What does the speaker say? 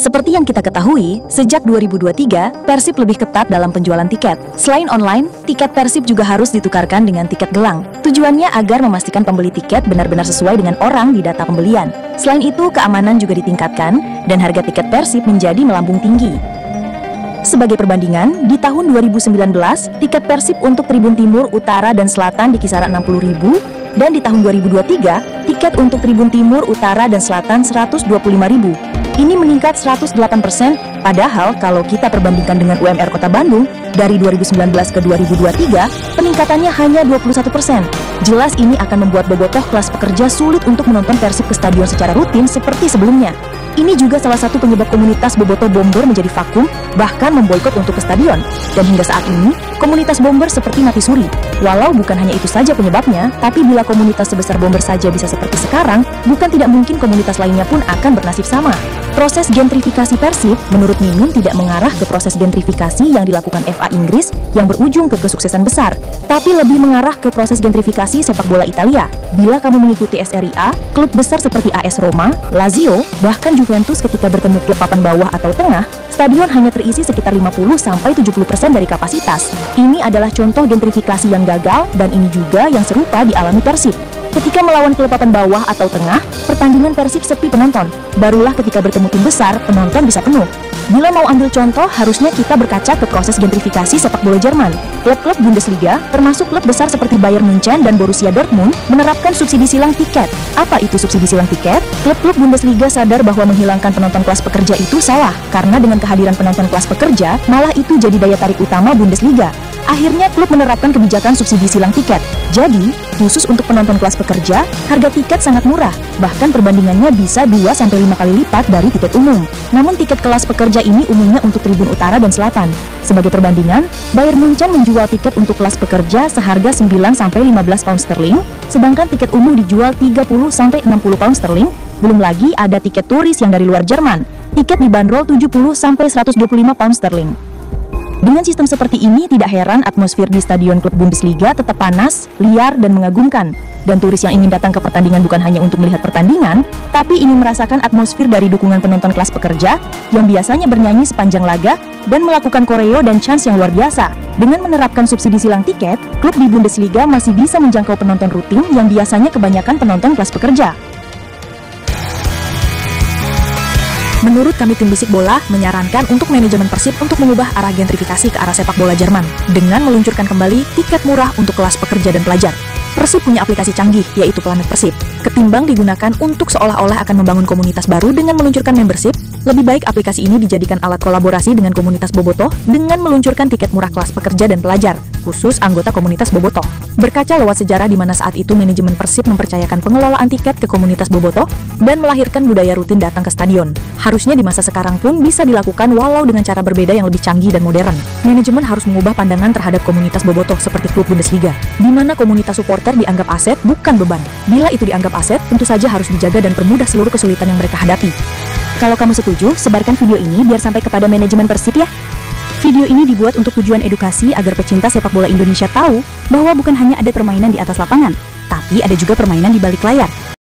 Seperti yang kita ketahui, sejak 2023, Persib lebih ketat dalam penjualan tiket. Selain online, tiket Persib juga harus ditukarkan dengan tiket gelang. Tujuannya agar memastikan pembeli tiket benar-benar sesuai dengan orang di data pembelian. Selain itu, keamanan juga ditingkatkan dan harga tiket Persib menjadi melambung tinggi. Sebagai perbandingan, di tahun 2019, tiket Persib untuk Tribun Timur, Utara, dan Selatan di kisaran 60.000, dan di tahun 2023, tiket untuk Tribun Timur, Utara, dan Selatan 125.000. Ini meningkat 108%, padahal kalau kita perbandingkan dengan UMR Kota Bandung, dari 2019 ke 2023, peningkatannya hanya 21%. Jelas ini akan membuat bobotoh kelas pekerja sulit untuk menonton Persib ke stadion secara rutin seperti sebelumnya. Ini juga salah satu penyebab komunitas bobotoh bomber menjadi vakum, bahkan memboikot untuk ke stadion. Dan hingga saat ini, komunitas bomber seperti mati suri. Walau bukan hanya itu saja penyebabnya, tapi bila komunitas sebesar bomber saja bisa seperti sekarang, bukan tidak mungkin komunitas lainnya pun akan bernasib sama. Proses gentrifikasi Persib, menurut Mimin, tidak mengarah ke proses gentrifikasi yang dilakukan FA Inggris yang berujung ke kesuksesan besar, tapi lebih mengarah ke proses gentrifikasi sepak bola Italia. Bila kamu mengikuti Serie A, klub besar seperti AS Roma, Lazio, bahkan Juventus ketika bertemu klub papan bawah atau tengah, stadion hanya terisi sekitar 50-70% dari kapasitas. Ini adalah contoh gentrifikasi yang gagal dan ini juga yang serupa dialami Persib. Ketika melawan klub papan bawah atau tengah, pertandingan Persib sepi penonton. Barulah ketika bertemu tim besar, penonton bisa penuh. Bila mau ambil contoh, harusnya kita berkaca ke proses gentrifikasi sepak bola Jerman. Klub-klub Bundesliga, termasuk klub besar seperti Bayern Munchen dan Borussia Dortmund, menerapkan subsidi silang tiket. Apa itu subsidi silang tiket? Klub-klub Bundesliga sadar bahwa menghilangkan penonton kelas pekerja itu salah, karena dengan kehadiran penonton kelas pekerja, malah itu jadi daya tarik utama Bundesliga. Akhirnya klub menerapkan kebijakan subsidi silang tiket. Jadi, khusus untuk penonton kelas pekerja, harga tiket sangat murah. Bahkan perbandingannya bisa 2-5 kali lipat dari tiket umum. Namun tiket kelas pekerja ini umumnya untuk Tribun Utara dan Selatan. Sebagai perbandingan, Bayern Munchen menjual tiket untuk kelas pekerja seharga 9-15 pound sterling, sedangkan tiket umum dijual 30-60 pound sterling. Belum lagi ada tiket turis yang dari luar Jerman. Tiket dibanderol 70-125 pound sterling. Dengan sistem seperti ini, tidak heran atmosfer di stadion klub Bundesliga tetap panas, liar, dan mengagumkan. Dan turis yang ingin datang ke pertandingan bukan hanya untuk melihat pertandingan, tapi ingin merasakan atmosfer dari dukungan penonton kelas pekerja yang biasanya bernyanyi sepanjang laga dan melakukan koreo dan chants yang luar biasa. Dengan menerapkan subsidi silang tiket, klub di Bundesliga masih bisa menjangkau penonton rutin yang biasanya kebanyakan penonton kelas pekerja. Menurut kami tim Bisik Bola menyarankan untuk manajemen Persib untuk mengubah arah gentrifikasi ke arah sepak bola Jerman dengan meluncurkan kembali tiket murah untuk kelas pekerja dan pelajar. Persib punya aplikasi canggih, yaitu Planet Persib. Ketimbang digunakan untuk seolah-olah akan membangun komunitas baru dengan meluncurkan membership, lebih baik aplikasi ini dijadikan alat kolaborasi dengan komunitas bobotoh dengan meluncurkan tiket murah kelas pekerja dan pelajar, khusus anggota komunitas bobotoh. Berkaca lewat sejarah di mana saat itu manajemen Persib mempercayakan pengelolaan tiket ke komunitas bobotoh dan melahirkan budaya rutin datang ke stadion. Harusnya di masa sekarang pun bisa dilakukan walau dengan cara berbeda yang lebih canggih dan modern. Manajemen harus mengubah pandangan terhadap komunitas bobotoh seperti klub Bundesliga, di mana komunitas supporter dianggap aset bukan beban. Bila itu dianggap aset, tentu saja harus dijaga dan permudah seluruh kesulitan yang mereka hadapi. Kalau kamu setuju, sebarkan video ini biar sampai kepada manajemen Persib ya. Video ini dibuat untuk tujuan edukasi agar pecinta sepak bola Indonesia tahu bahwa bukan hanya ada permainan di atas lapangan, tapi ada juga permainan di balik layar.